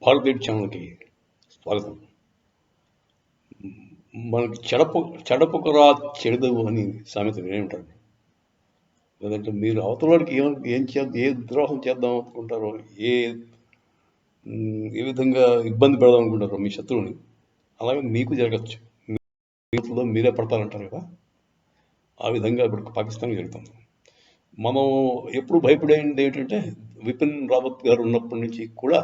Bharat eight ఛానల్కి స్వాగతం. మనకి చెడపకురా చెడదవు అని సామెత వినేంటారు. లేదంటే మీరు అవతల వాడికి ఏ ద్రోహం చేద్దాం అనుకుంటారో, ఏ విధంగా ఇబ్బంది పెడదాం అనుకుంటారో మీ శత్రువుని, అలాగే మీకు జరగచ్చు. మీరే పడతారంటారు కదా, ఆ విధంగా ఇప్పుడు పాకిస్తాన్ జరుగుతుంది. మనం ఎప్పుడు భయపడేది ఏంటంటే, విపిన్ రావత్ గారు ఉన్నప్పటి నుంచి కూడా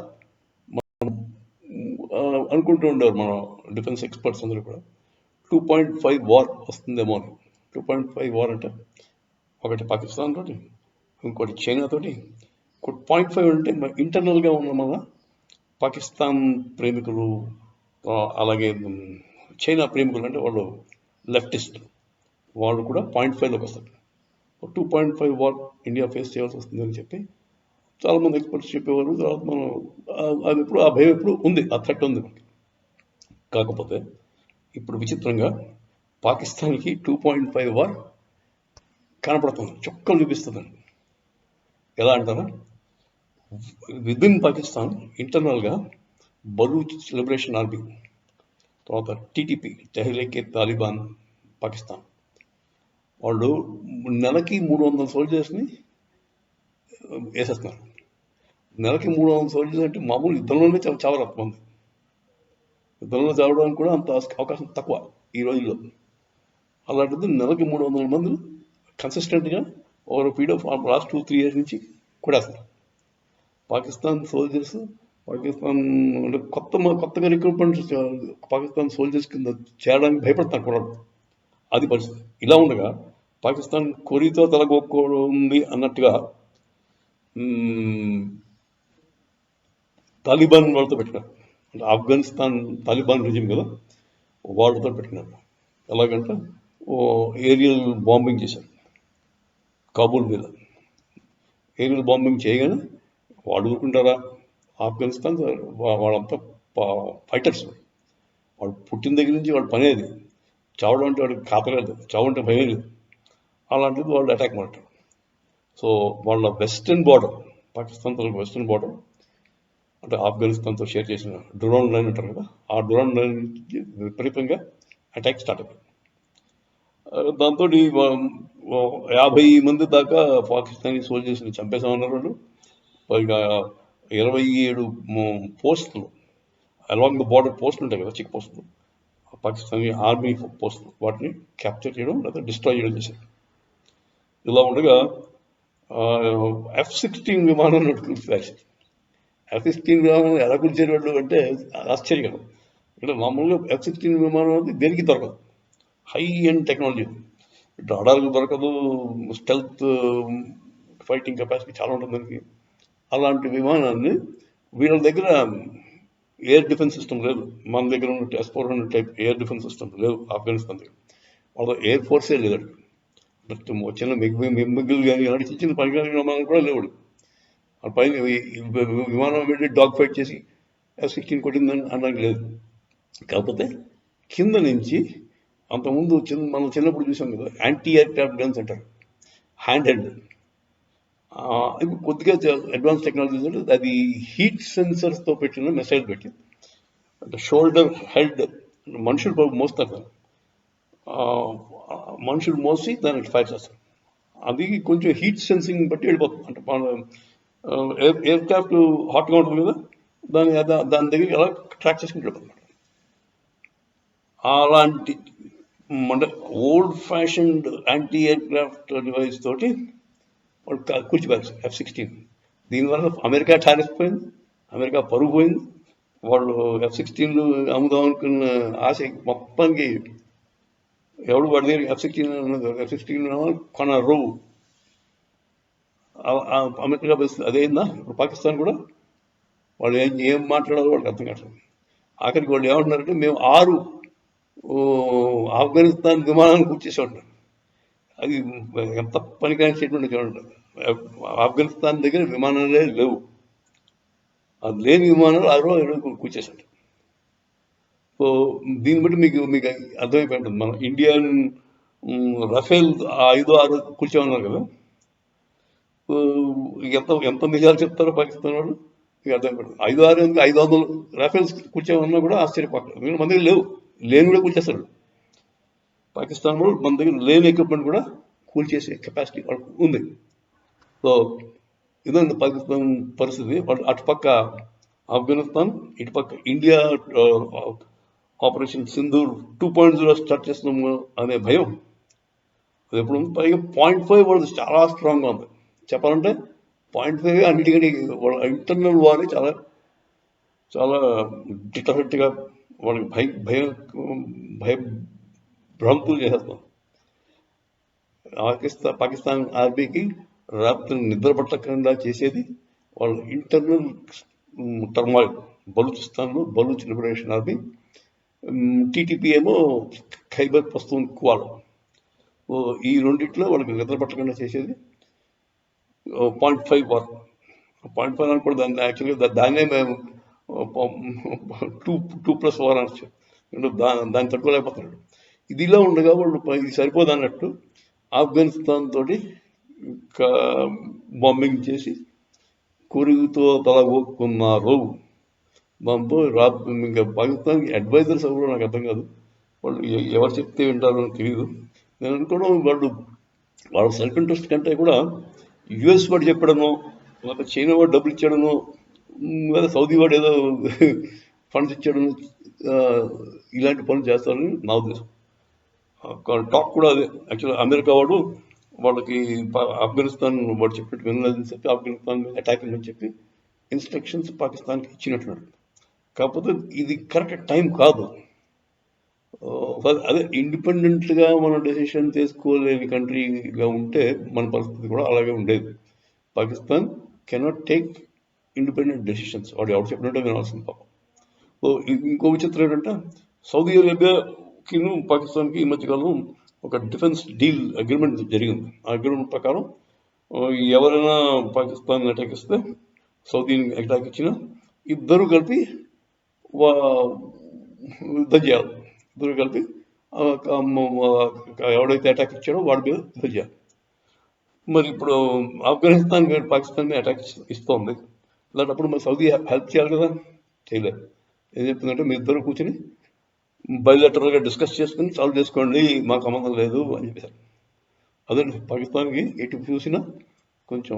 అనుకుంటూ ఉండేవారు మన డిఫెన్స్ ఎక్స్పర్ట్స్ అందరూ కూడా 2.5 వార్ వస్తుందేమో అని. 2.5 వార్ అంటే ఒకటి పాకిస్తాన్ తోటి, ఇంకోటి చైనా తోటి, 0.5 అంటే ఇంటర్నల్గా ఉన్న మన పాకిస్తాన్ ప్రేమికులు, అలాగే చైనా ప్రేమికులు అంటే వాళ్ళు లెఫ్టిస్ట్, వాళ్ళు కూడా 0.5లోకి వస్తారు. 2.5 వార్ ఇండియా ఫేస్ చేయాల్సి వస్తుందని చెప్పి చాలామంది ఎక్స్పర్ట్స్ చెప్పేవారు. తర్వాత మనం అది ఎప్పుడు ఆ భయం ఎప్పుడు ఉంది, ఆ థ్రెట్ ఉంది. కాకపోతే ఇప్పుడు విచిత్రంగా పాకిస్తాన్కి 2.5 వార్ కనపడుతుంది, చుక్కలు చూపిస్తుందండి. ఎలా అంటారా, విదిన్ పాకిస్తాన్ ఇంటర్నల్గా బలూచ్ లిబరేషన్ ఆర్మీ, తర్వాత టీటీపీ తెహ్రీకే తాలిబాన్ పాకిస్తాన్, వాళ్ళు నెలకి 300 సోల్జర్స్ని వేసేస్తున్నారు. నెలకి 300 సోల్జర్స్ అంటే మామూలు యుద్ధంలోనే చావరు అంతమంది. యుద్ధంలో చావడానికి కూడా అంత అవకాశం తక్కువ ఈ రోజుల్లో. అలాంటిది నెలకి 300 మంది కన్సిస్టెంట్గా over period of last 2-3 years నుంచి కొడేస్తారు. పాకిస్తాన్ సోల్జర్స్, పాకిస్తాన్ అంటే కొత్తగా రిక్రూట్మెంట్ పాకిస్తాన్ సోల్జర్స్ కింద చేరడానికి భయపడతారు కూడా. అది పరిస్థితి. ఇలా ఉండగా పాకిస్తాన్ కొరితో తలగొక్కోంది అన్నట్టుగా తాలిబాన్ వాళ్ళతో పెట్టినారు. అంటే ఆఫ్ఘనిస్తాన్ తాలిబాన్ రిజిమ్ కదా, వాళ్ళతో పెట్టినారు. ఎలాగంటే ఏరియల్ బాంబింగ్ చేశారు కాబూల్ మీద. ఏరియల్ బాంబింగ్ చేయగానే వాడు ఊరుకుంటారా? ఆఫ్ఘనిస్తాన్ వాళ్ళంతా ఫైటర్స్. వాడు పుట్టిన దగ్గర నుంచి వాడు పనేది. చావడం అంటే వాడికి కాపలేదు, చావంటే భయం లేదు. అలాంటిది వాళ్ళు అటాక్ ಮಾಡ್ತಾರೆ. సో వాళ్ళ వెస్టర్న్ బార్డర్, పాకిస్తాన్తో వెస్టర్న్ బార్డర్ అంటే ఆఫ్ఘనిస్తాన్తో షేర్ చేసిన డురాన్ లైన్ అంటారు కదా, ఆ డురాన్ లైన్ విపరీతంగా అటాక్ స్టార్ట్ అయింది. దాంతో 50 మంది దాకా పాకిస్తానీ సోల్జర్స్ని చంపేసామన్నారు వాళ్ళు. పైగా 27 పోస్టులు అలాంగ్ ద బార్డర్ పోస్టులు ఉంటాయి కదా, చెక్ పోస్టులు, పాకిస్తానీ ఆర్మీ పోస్టులు, వాటిని క్యాప్చర్ చేయడం లేదా డిస్ట్రాయ్ చేయడం చేశారు. ఇలా ఉండగా F-16 విమానం కూర్చున్నారు. F-16 విమానం ఎలా కూర్చేవాళ్ళు అంటే ఆశ్చర్యకరం. అంటే మామూలుగా F-16 విమానం అనేది దేనికి దొరకదు, హై ఎండ్ టెక్నాలజీ. రాడార్కి దొరకదు, స్టెల్త్ ఫైటింగ్ కెపాసిటీ చాలా ఉంటుంది దానికి. అలాంటి విమానాన్ని వీళ్ళ దగ్గర ఎయిర్ డిఫెన్స్ సిస్టమ్ లేదు. మన దగ్గర ఉన్న S-400 type air defence system లేదు ఆఫ్ఘనిస్తాన్ దగ్గర. వాళ్ళ ఎయిర్ ఫోర్సే లేదు. చిన్న మిగ్గులు కానీ అలాంటి చిన్న పరికరాల విమానాలు కూడా లేవు. ఆ పైన విమానం వెళ్ళి డాగ్ ఫైట్ చేసి F-16 కొట్టిందని అనడానికి లేదు. కాకపోతే కింద నుంచి అంతకుముందు మనం చిన్నప్పుడు చూసాం కదా, యాంటీ ఎయిర్క్రాఫ్ట్ గన్స్ అంటారు, హ్యాండ్ హెల్డ్. కొద్దిగా అడ్వాన్స్ టెక్నాలజీస్ అంటే అది హీట్ సెన్సర్స్తో పెట్టిన మిసైల్ పెట్టి అంటే షోల్డర్ హెల్డ్, మనుషులు మోస్తారు కదా, మనుషులు మోసి దానికి ఫైర్ చేస్తారు. అది కొంచెం హీట్ సెన్సింగ్ బట్టి వెళ్ళిపోతుంది. అంటే ఎయిర్ క్రాఫ్ట్ హాట్గా ఉంటుంది కదా, దాని దగ్గర ఎలా ట్రాక్ చేసుకుని వెళ్ళిపోతుంది. అలాంటి అంటే old fashioned anti aircraft device తోటి వాళ్ళు కూర్చిపోయారు F-16. దీనివల్ల అమెరికా టారిఫ్ పోయింది, అమెరికా పరుగు పోయింది. వాళ్ళు F-16 అమ్ముదాం అనుకున్న ఆశ మొత్తానికి ఎవడు వాడి దగ్గర F-16 కొనరు. అమెరికా పరిస్థితి అదేందా. ఇప్పుడు పాకిస్తాన్ కూడా వాళ్ళు ఏం మాట్లాడాలో వాళ్ళకి అర్థం కావట్లేదు. ఆఖరికి వాళ్ళు ఏమంటున్నారంటే, మేము 6 ఆఫ్ఘనిస్తాన్ విమానాలను కూర్చేసి ఉంటారు. అది ఎంత పనికిరాని స్టేట్మెంట్ చూడండి. ఆఫ్ఘనిస్తాన్ దగ్గర విమానాలే లేవు, అది లేని విమానాలు 6 కూర్చేసారు. సో దీన్ని బట్టి మీకు అర్థమైపోయి ఉంటుంది. మన ఇండియన్ రఫేల్ 5-6 కూర్చోమన్నారు కదా, ఎంత నిజాలు చెప్తారో పాకిస్తాన్ వాళ్ళు. ఇక అర్థం పడుతుంది 500 రాఫెల్స్ కూర్చోమన్నా కూడా ఆశ్చర్యపోతారు. మన దగ్గర లేని కూడా కూల్చేస్తారు. పాకిస్తాన్ కూడా మన దగ్గర లేని ఎక్విప్మెంట్ కూడా కూల్చేసే కెపాసిటీ వాళ్ళకు ఉంది. సో ఇదండి పాకిస్తాన్ పరిస్థితి. అటుపక్క ఆఫ్ఘనిస్తాన్, ఇటుపక్క ఇండియా ఆపరేషన్ సింధూర్ 2.0 స్టార్ట్ చేస్తున్నాము అనే భయం అది ఎప్పుడు ఉంది. పైగా 0.5 వాళ్ళది చాలా స్ట్రాంగ్గా ఉంది. చెప్పాలంటే 0.5 అన్నిటికంటే వాళ్ళ ఇంటర్నల్ వారే చాలా చాలా డిటరెంట్గా వాళ్ళకి భ్రాంతులు చేసేస్తాం. పాకిస్తాన్ ఆర్మీకి రాత్రి నిద్ర పట్టకుండా చేసేది వాళ్ళ internal turmoil. Baloch liberation army, TTP ఏమో ఖైబర్ పఖ్తూన్ఖ్వా. ఈ రెండిట్లో వాళ్ళకి నిద్ర పట్టకుండా చేసేది 0.5 వార్. 0.5 అని కూడా దాన్ని యాక్చువల్గా దాన్నే మేము 2+ వార్ అనొచ్చు. దాన్ని తట్టుకోలేకపోతున్నాడు. ఇదిలా ఉండగా వాళ్ళు ఇది సరిపోదు అన్నట్టు ఆఫ్ఘనిస్తాన్ తోటి బాంబింగ్ చేసి కొరుగుతో తల ఊక్కున్నారు. దాంతో ఇంకా పాకిస్తాన్కి అడ్వైజర్స్ ఎవరో నాకు అర్థం కాదు. వాళ్ళు ఎవరు చెప్తే వింటారో తెలియదు. నేను అనుకోవడం వాళ్ళ సెల్ఫ్ ఇంట్రెస్ట్ కంటే కూడా యుఎస్ వాడు చెప్పడమో, లేకపోతే చైనా వాడు డబ్బులు ఇచ్చాడనో, లేదా సౌదీ వాడు ఏదో ఫండ్స్ ఇచ్చాడనో ఇలాంటి పనులు చేస్తారని నా ఉద్దేశం. టాక్ కూడా అదే. యాక్చువల్గా అమెరికా వాడు వాళ్ళకి ఆఫ్ఘనిస్తాన్ వాడు చెప్పినట్టు వినలేదని చెప్పి ఆఫ్ఘనిస్తాన్ అటాక్ అని చెప్పి ఇన్స్ట్రక్షన్స్ పాకిస్తాన్కి ఇచ్చినట్టున్నాడు. కాకపోతే ఇది కరెక్ట్ టైం కాదు. అదే ఇండిపెండెంట్గా మనం డెసిషన్ తీసుకోలేని కంట్రీగా ఉంటే మన పరిస్థితి కూడా అలాగే ఉండేది. Pakistan cannot take independent decisions. వాడు ఎవరు చెప్పినట్టే వినాల్సింది పాపం. సో ఇంకో విచిత్రం ఏంటంటే సౌదీ అరేబియాకి పాకిస్తాన్కి ఈ మధ్యకాలం ఒక డిఫెన్స్ డీల్ అగ్రిమెంట్ జరిగింది. ఆ అగ్రిమెంట్ ప్రకారం ఎవరైనా పాకిస్తాన్ అటాక్ ఇస్తే, సౌదీని అటాక్ ఇచ్చినా ఇద్దరు కలిపి యుద్ధం చేయాలి. ఇద్దరు కలిపి ఎవడైతే అటాక్ ఇచ్చాడో వాడి మీద యుద్ధం చేయాలి. మరి ఇప్పుడు ఆఫ్ఘనిస్తాన్ పాకిస్తాన్ అటాక్ ఇస్తోంది. ఇలాంటప్పుడు మరి సౌదీ హెల్ప్ చేయాలి కదా, చేయలేదు. ఏం చెప్తుందంటే మీ ఇద్దరు కూర్చొని బయోలెటరల్గా డిస్కస్ చేసుకుని సాల్వ్ చేసుకోండి, మాకు సంబంధం లేదు అని చెప్పేశారు. అదే పాకిస్తాన్కి ఎటు చూసినా కొంచెం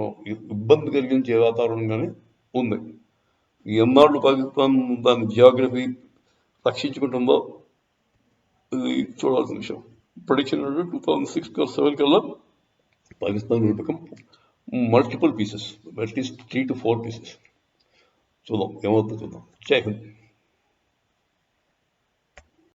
ఇబ్బంది కలిగించే వాతావరణంగానే ఉంది. ఎన్నాళ్ళు పాకిస్తాన్ దాని జియోగ్రఫీ రక్షించుకుంటుందో ఇది చూడాల్సిన విషయం. ప్రొడిక్షన్ 2006-07 కల్లా Pakistan will become multiple pieces, at least 3 to 4 pieces. చూద్దాం ఏమవుతుందో చూద్దాం. జై హింద్.